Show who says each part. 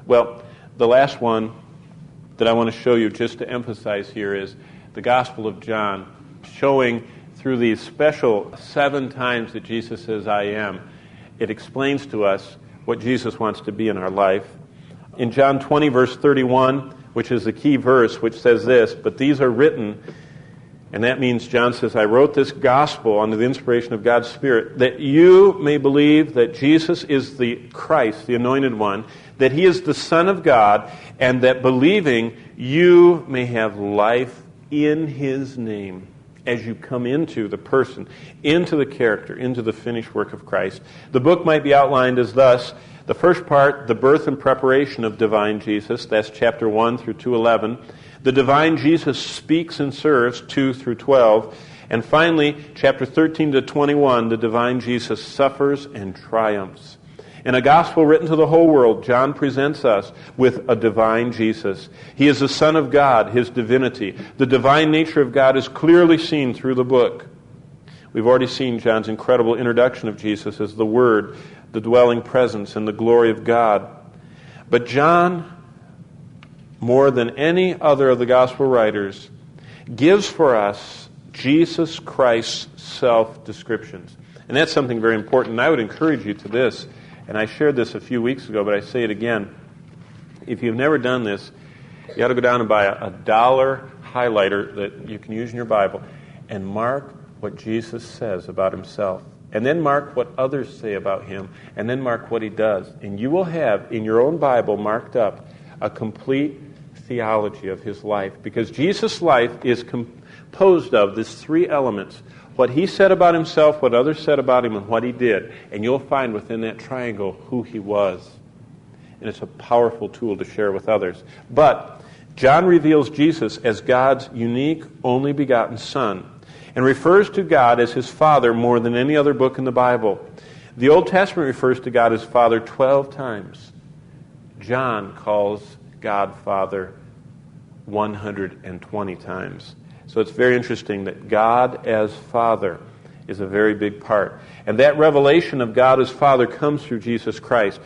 Speaker 1: Well, the last one that I want to show you, just to emphasize here, is the Gospel of John, showing through these special 7 times that Jesus says, I am. It explains to us what Jesus wants to be in our life. In John 20, verse 31, which is the key verse, which says this, but these are written, and that means John says, I wrote this gospel under the inspiration of God's Spirit, that you may believe that Jesus is the Christ, the anointed one, that he is the Son of God, and that believing you may have life in his name as you come into the person, into the character, into the finished work of Christ. The book might be outlined as thus. The first part, the birth and preparation of divine Jesus, that's chapter 1 through 2:11. The divine Jesus speaks and serves, 2 through 12. And finally, chapter 13 to 21, the divine Jesus suffers and triumphs. In a gospel written to the whole world, John presents us with a divine Jesus. He is the Son of God, his divinity. The divine nature of God is clearly seen through the book. We've already seen John's incredible introduction of Jesus as the Word, the dwelling presence, and the glory of God. But John, more than any other of the gospel writers, gives for us Jesus Christ's self-descriptions. And that's something very important. And I would encourage you to this. And I shared this a few weeks ago, but I say it again. If you've never done this, you ought to go down and buy a $1 highlighter that you can use in your Bible and mark what Jesus says about himself. And then mark what others say about him. And then mark what he does. And you will have in your own Bible marked up a complete theology of his life. Because Jesus' life is composed of these 3 elements. What he said about himself, what others said about him, and what he did. And you'll find within that triangle who he was. And it's a powerful tool to share with others. But John reveals Jesus as God's unique, only begotten Son, and refers to God as his Father more than any other book in the Bible. The Old Testament refers to God as Father 12 times. John calls God Father 120 times. So it's very interesting that God as Father is a very big part. And that revelation of God as Father comes through Jesus Christ.